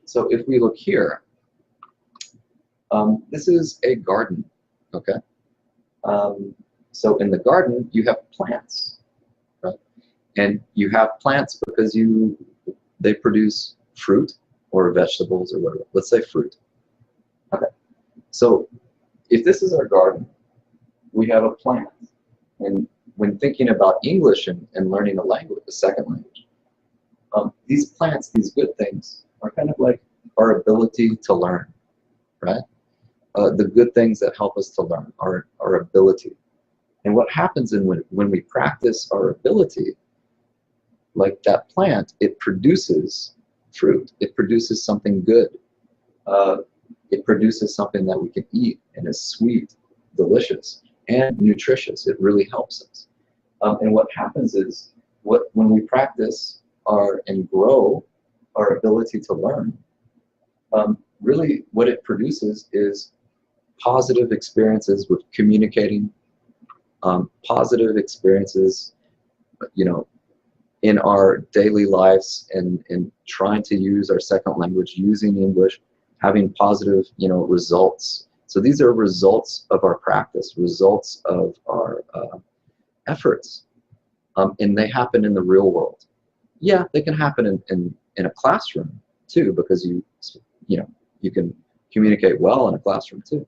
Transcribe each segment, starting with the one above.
So if we look here, this is a garden, okay? So in the garden, you have plants, right? And you have plants because they produce fruit or vegetables or whatever. Let's say fruit. Okay. So if this is our garden, we have a plant. And when thinking about English and learning a language, a second language, these plants, these good things, are kind of like our ability to learn, right? The good things that help us to learn, our ability. And what happens when we practice our ability, like that plant, it produces fruit. It produces something good. It produces something that we can eat and is sweet, delicious, and nutritious. It really helps us. And what happens is, when we practice and grow our ability to learn, really what it produces is positive experiences with communicating, positive experiences, in our daily lives and trying to use our second language, using English, having positive, results. So these are results of our practice, results of our efforts, and they happen in the real world. Yeah, they can happen in a classroom too, because you can communicate well in a classroom too.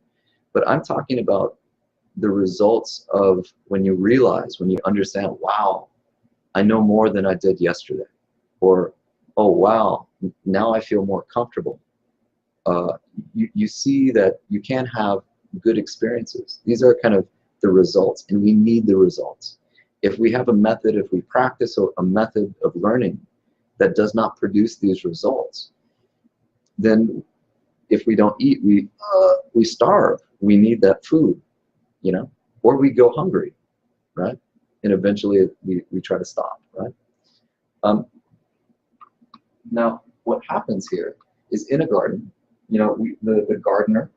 But I'm talking about the results of when you realize, when you understand, wow, I know more than I did yesterday, or, oh wow, now I feel more comfortable. You see that you can have good experiences. These are kind of the results, and we need the results. If we have a method, if we practice a method of learning that does not produce these results, then if we don't eat, we starve. We need that food, or we go hungry, right? And eventually we try to stop, right? Now, what happens here is in a garden, the gardener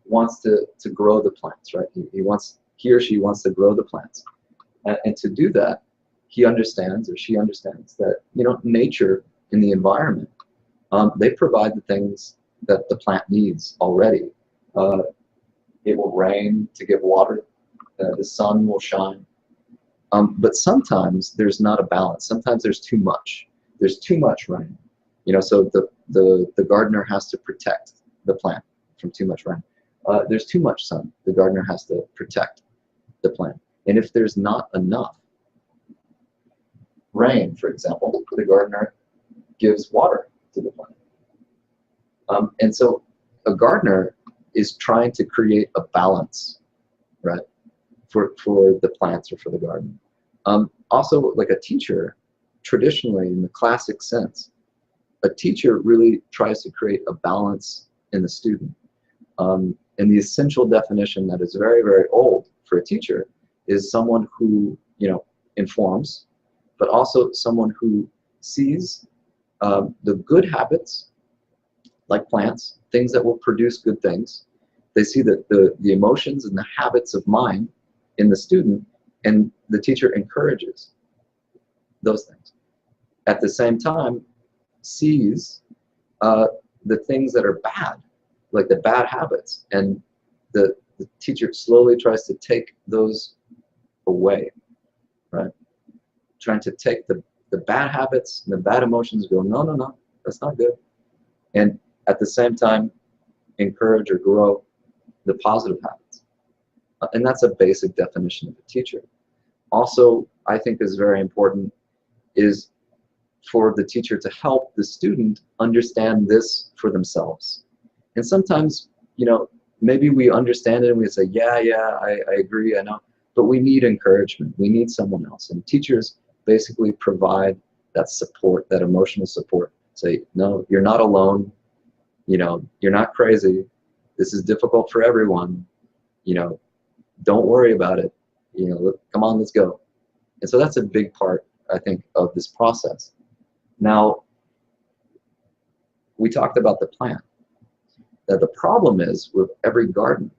wants to grow the plants, right? He or she wants to grow the plants. And to do that, he understands or she understands that, nature in the environment, they provide the things that the plant needs already. It will rain to give water. The sun will shine. But sometimes there's not a balance. Sometimes there's too much. There's too much rain. So the gardener has to protect the plant from too much rain. There's too much sun. The gardener has to protect the plant. And if there's not enough rain, for example, the gardener gives water to the plant. And so a gardener is trying to create a balance, right, for the plants or for the garden. Also, like a teacher, traditionally in the classic sense, a teacher really tries to create a balance in the student. And the essential definition that is very, very old for a teacher is someone who, informs, but also someone who sees the good habits, like plants, things that will produce good things. They see that the emotions and the habits of mind in the student, and the teacher encourages those things. At the same time, sees the things that are bad, like the bad habits, and the teacher slowly tries to take those away, right? Trying to take the bad habits and the bad emotions, go, no, that's not good. And at the same time, encourage or grow the positive habits. And that's a basic definition of a teacher. Also, I think is very important is for the teacher to help the student understand this for themselves. And sometimes, maybe we understand it and we say, yeah, I agree, I know. But we need encouragement. We need someone else. And teachers basically provide that support, that emotional support. Say, no, you're not alone. You're not crazy. This is difficult for everyone. Don't worry about it. Come on, let's go. And so that's a big part, I think, of this process. Now, we talked about the plant. That the problem is with every garden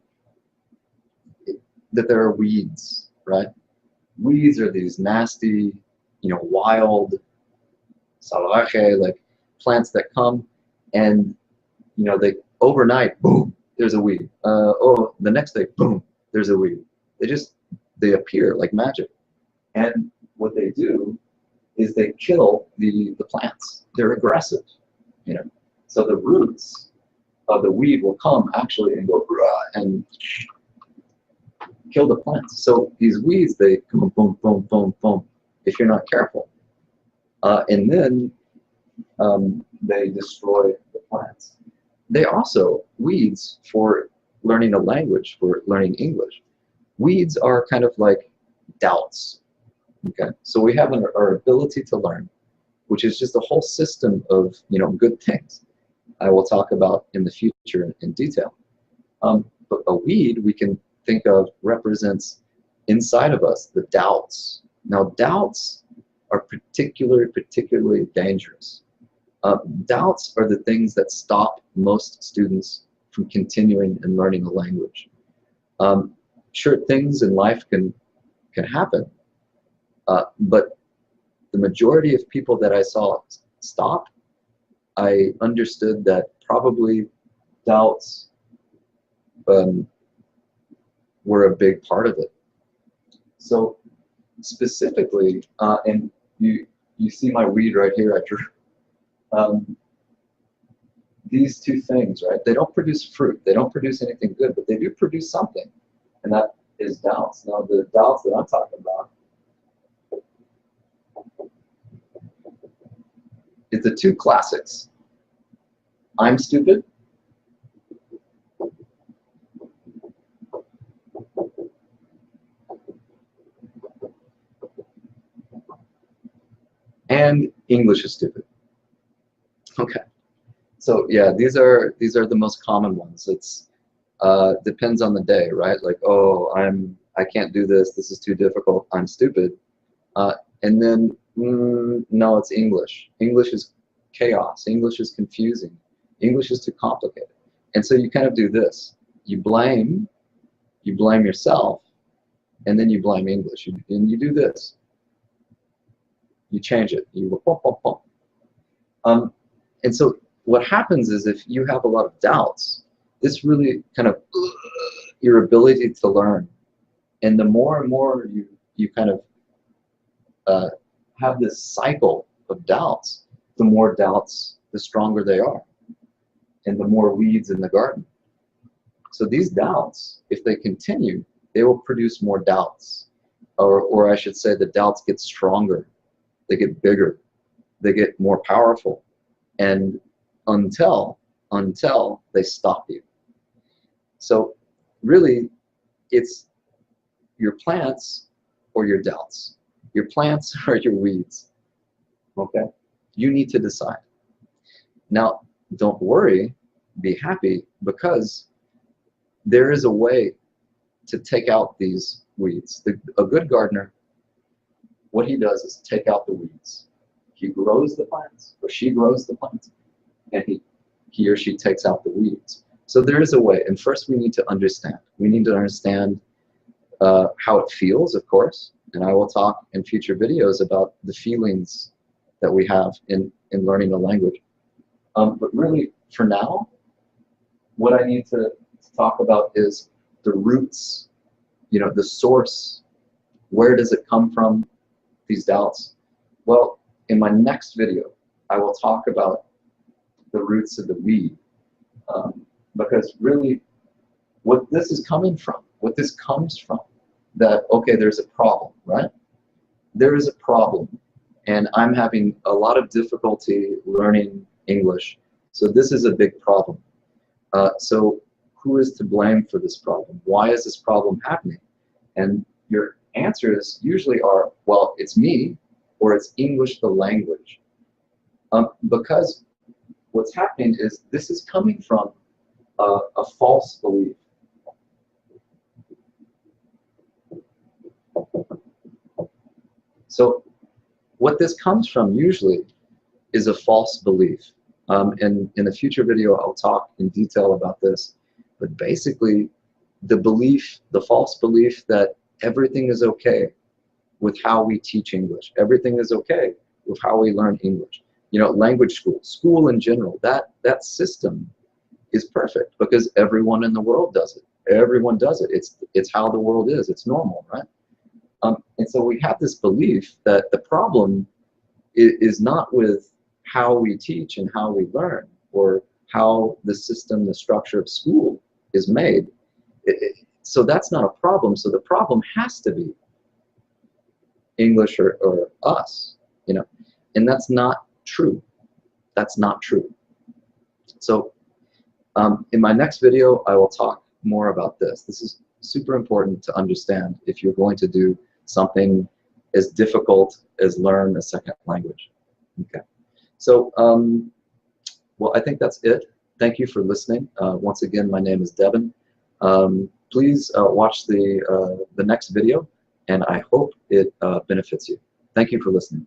that there are weeds, right? Weeds are these nasty, wild, salvaje, like plants that come And they overnight, boom, there's a weed. Oh, the next day, boom, there's a weed. They appear like magic. And what they do is they kill the plants. They're aggressive, So the roots of the weed will come actually and go and kill the plants. So these weeds, they boom, boom, boom, boom, boom, if you're not careful. And then they destroy the plants. They also, weeds for learning a language, for learning English, weeds are kind of like doubts. Okay, so we have our ability to learn, which is just a whole system of good things I will talk about in the future in detail. But a weed we can think of represents inside of us the doubts. Now doubts are particularly dangerous. Doubts are the things that stop most students from continuing and learning a language. Sure, things in life can happen, but the majority of people that I saw stop, I understood that probably doubts were a big part of it. So specifically, and you see my weed right here, I drew. These two things, right? They don't produce fruit. They don't produce anything good, but they do produce something, and that is doubts. Now, the doubts that I'm talking about is the two classics. I'm stupid. And English is stupid. Okay. So yeah, these are the most common ones. It's depends on the day, right? Like, oh, I can't do this. This is too difficult. I'm stupid. And then no, it's English. English is chaos. English is confusing. English is too complicated. And so you kind of do this. You blame yourself, and then you blame English. And you do this. You change it. You and so what happens is if you have a lot of doubts, this really kind of your ability to learn. And the more and more you kind of have this cycle of doubts, the more doubts, the stronger they are, and the more weeds in the garden. So these doubts, if they continue, they will produce more doubts. Or I should say the doubts get stronger, they get bigger, they get more powerful, and until they stop you. So really, it's your plants or your doubts. Your plants or your weeds. Okay? You need to decide. Now, don't worry, be happy, because there is a way to take out these weeds. A good gardener, what he does is take out the weeds. He grows the plants, or she grows the plants, and he or she takes out the weeds. So there is a way, and first we need to understand. We need to understand how it feels, of course, and I will talk in future videos about the feelings that we have in learning a language. But really, for now, what I need to talk about is the roots, the source. Where does it come from, these doubts? Well, in my next video, I will talk about the roots of the weed, because really, what this is coming from, what this comes from, that, okay, there's a problem, right? There is a problem, and I'm having a lot of difficulty learning English, so this is a big problem. So who is to blame for this problem? Why is this problem happening? And your answers usually are, well, it's me, or it's English the language. Because what's happening is this is coming from a false belief. So what this comes from usually is a false belief. And in a future video, I'll talk in detail about this. But basically, the false belief that everything is okay with how we teach English. Everything is okay with how we learn English. You know, language school in general, that system is perfect because everyone in the world does it. Everyone does it. It's how the world is. It's normal, right? And so we have this belief that the problem is not with how we teach and how we learn, or how the system, the structure of school is made. So that's not a problem. So the problem has to be English or us, you know, and that's not true. That's not true. So in my next video, I will talk more about this. This is super important to understand if you're going to do something as difficult as learn a second language. Okay. So, well, I think that's it. Thank you for listening. Once again, my name is Devin. Please watch the next video, and I hope it benefits you. Thank you for listening.